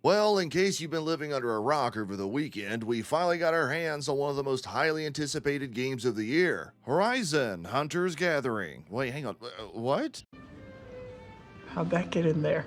Well, in case you've been living under a rock over the weekend, we finally got our hands on one of the most highly anticipated games of the year, Horizon Hunter's Gathering. Wait, hang on, what? How'd that get in there?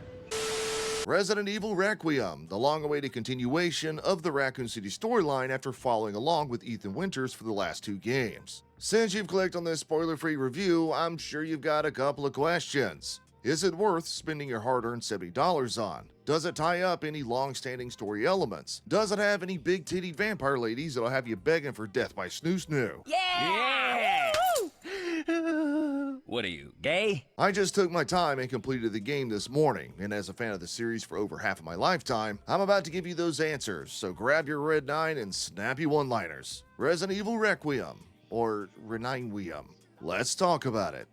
Resident Evil Requiem, the long-awaited continuation of the Raccoon City storyline after following along with Ethan Winters for the last two games. Since you've clicked on this spoiler-free review, I'm sure you've got a couple of questions. Is it worth spending your hard-earned $70 on? Does it tie up any long-standing story elements? Does it have any big-titted vampire ladies that'll have you begging for death by snoo-snoo? Yeah! What are you, gay? I just took my time and completed the game this morning, and as a fan of the series for over half of my lifetime, I'm about to give you those answers, so grab your RE9 and snappy one-liners. Resident Evil Requiem, or RE9. Let's talk about it.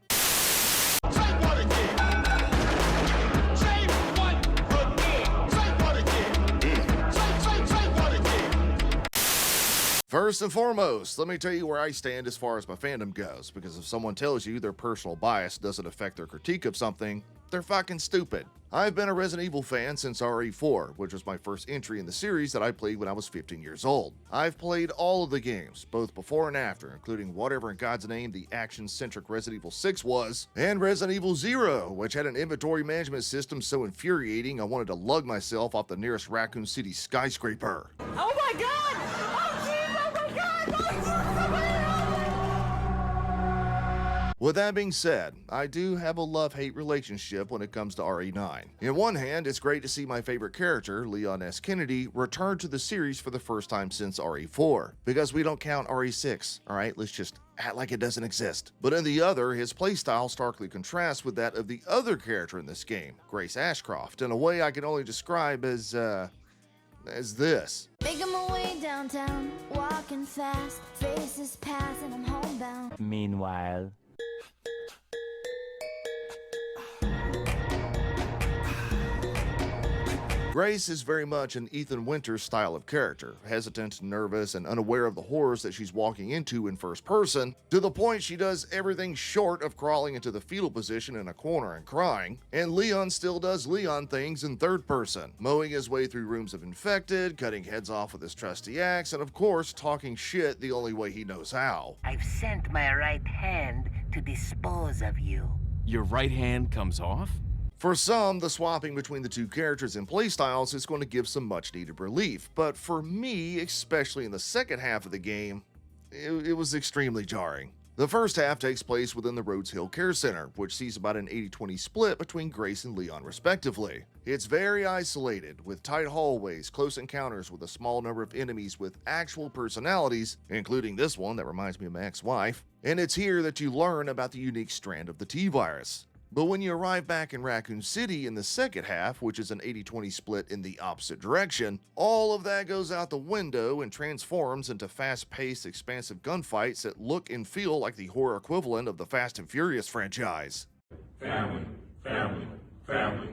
First and foremost, let me tell you where I stand as far as my fandom goes, because if someone tells you their personal bias doesn't affect their critique of something, they're fucking stupid. I've been a Resident Evil fan since RE4, which was my first entry in the series that I played when I was 15 years old. I've played all of the games, both before and after, including whatever in God's name the action-centric Resident Evil 6 was, and Resident Evil 0, which had an inventory management system so infuriating I wanted to lug myself off the nearest Raccoon City skyscraper. Oh my god! Oh jeez! Oh my god! With that being said, I do have a love-hate relationship when it comes to RE9. In one hand, it's great to see my favorite character, Leon S. Kennedy, return to the series for the first time since RE4, because we don't count RE6, alright? Let's just act like it doesn't exist. But in the other, his playstyle starkly contrasts with that of the other character in this game, Grace Ashcroft, in a way I can only describe as this. Making my way downtown, walking fast, faces pass and I'm homebound. Meanwhile... Grace is very much an Ethan Winters style of character, hesitant, nervous, and unaware of the horrors that she's walking into in first person, to the point she does everything short of crawling into the fetal position in a corner and crying, and Leon still does Leon things in third person, mowing his way through rooms of infected, cutting heads off with his trusty axe, and of course talking shit the only way he knows how. I've sent my right hand to dispose of you. Your right hand comes off? For some, the swapping between the two characters and playstyles is going to give some much needed relief, but for me, especially in the second half of the game, it was extremely jarring. The first half takes place within the Rhodes Hill Care Center, which sees about an 80-20 split between Grace and Leon respectively. It's very isolated, with tight hallways, close encounters with a small number of enemies with actual personalities, including this one that reminds me of my ex-wife, and it's here that you learn about the unique strand of the T-virus. But when you arrive back in Raccoon City in the second half, which is an 80-20 split in the opposite direction, all of that goes out the window and transforms into fast-paced, expansive gunfights that look and feel like the horror equivalent of the Fast and Furious franchise. Family, family, family.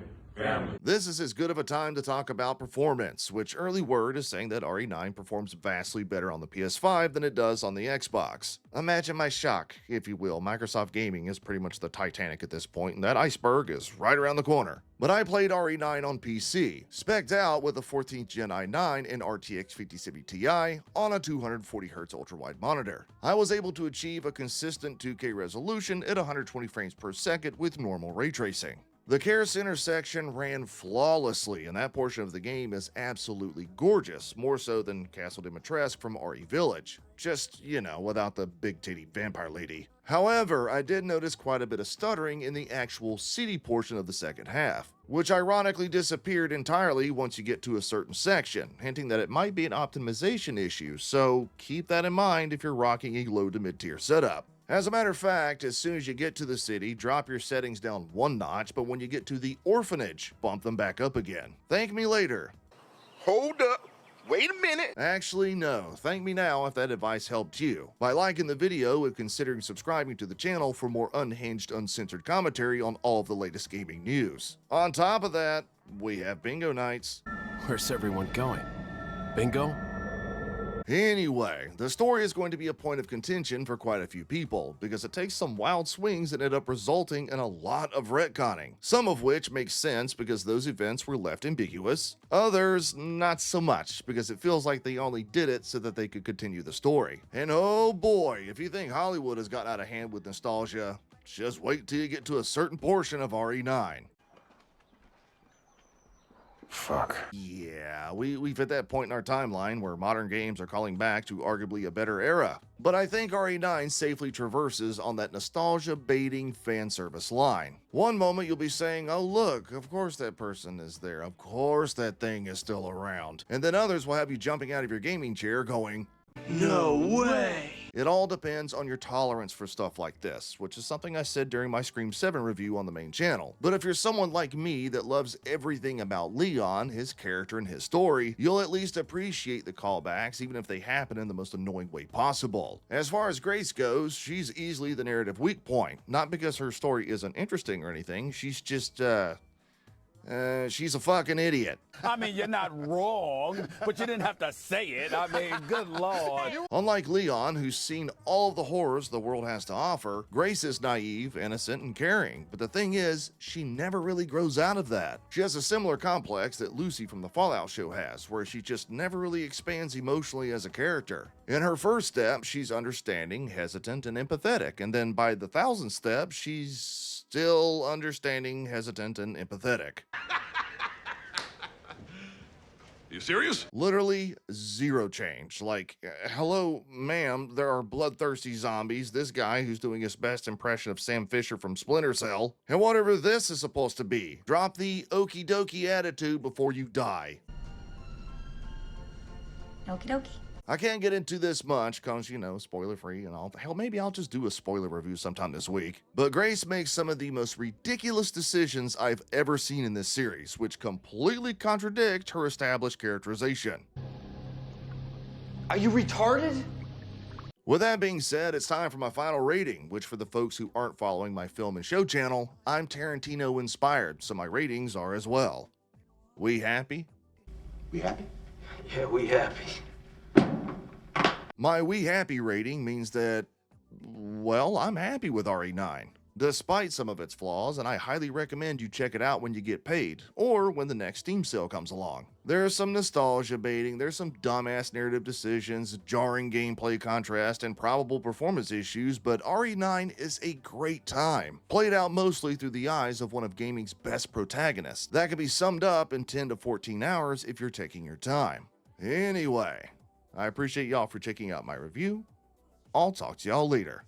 This is as good of a time to talk about performance, which early word is saying that RE9 performs vastly better on the PS5 than it does on the Xbox. Imagine my shock, if you will. Microsoft Gaming is pretty much the Titanic at this point, and that iceberg is right around the corner. But I played RE9 on PC, spec'd out with a 14th Gen i9 and RTX 5070 Ti on a 240Hz ultra-wide monitor. I was able to achieve a consistent 2K resolution at 120 frames per second with normal ray tracing. The Care Center section ran flawlessly, and that portion of the game is absolutely gorgeous, more so than Castle Dimitrescu from RE Village. Just, you know, without the big-titty vampire lady. However, I did notice quite a bit of stuttering in the actual city portion of the second half, which ironically disappeared entirely once you get to a certain section, hinting that it might be an optimization issue, so keep that in mind if you're rocking a low to mid-tier setup. As a matter of fact, as soon as you get to the city, drop your settings down one notch, but when you get to the orphanage, bump them back up again. Thank me later. Hold up. Wait a minute. Actually, no. Thank me now if that advice helped you, by liking the video and considering subscribing to the channel for more unhinged, uncensored commentary on all of the latest gaming news. On top of that, we have bingo nights. Where's everyone going? Bingo? Anyway, the story is going to be a point of contention for quite a few people, because it takes some wild swings that end up resulting in a lot of retconning, some of which makes sense because those events were left ambiguous, others not so much because it feels like they only did it so that they could continue the story. And oh boy, if you think Hollywood has gotten out of hand with nostalgia, just wait till you get to a certain portion of RE9. Fuck. Yeah, we've hit that point in our timeline where modern games are calling back to arguably a better era. But I think RE9 safely traverses on that nostalgia-baiting fan service line. One moment you'll be saying, oh look, of course that person is there, of course that thing is still around. And then others will have you jumping out of your gaming chair going, No way! It all depends on your tolerance for stuff like this, which is something I said during my Scream 7 review on the main channel. But if you're someone like me that loves everything about Leon, his character, and his story, you'll at least appreciate the callbacks, even if they happen in the most annoying way possible. As far as Grace goes, she's easily the narrative weak point. Not because her story isn't interesting or anything, she's just, she's a fucking idiot. I mean, you're not wrong, but you didn't have to say it. I mean, good lord. Unlike Leon, who's seen all of the horrors the world has to offer, Grace is naive, innocent, and caring. But the thing is, she never really grows out of that. She has a similar complex that Lucy from the Fallout show has, where she just never really expands emotionally as a character. In her first step, she's understanding, hesitant, and empathetic, and then by the 1000th step, she's still understanding, hesitant, and empathetic. You serious? Literally zero change. Like, hello, ma'am, there are bloodthirsty zombies, this guy who's doing his best impression of Sam Fisher from Splinter Cell, and whatever this is supposed to be. Drop the okie dokie attitude before you die. Okie dokie. I can't get into this much because, you know, spoiler free and all. Hell, maybe I'll just do a spoiler review sometime this week. But Grace makes some of the most ridiculous decisions I've ever seen in this series, which completely contradict her established characterization. Are you retarded? With that being said, it's time for my final rating, which for the folks who aren't following my film and show channel, I'm Tarantino inspired, so my ratings are as well. We happy? We happy? Yeah, we happy. My We Happy rating means that, well, I'm happy with RE9, despite some of its flaws, and I highly recommend you check it out when you get paid, or when the next Steam sale comes along. There's some nostalgia baiting, there's some dumbass narrative decisions, jarring gameplay contrast, and probable performance issues, but RE9 is a great time, played out mostly through the eyes of one of gaming's best protagonists. That can be summed up in 10 to 14 hours if you're taking your time. Anyway, I appreciate y'all for checking out my review. I'll talk to y'all later.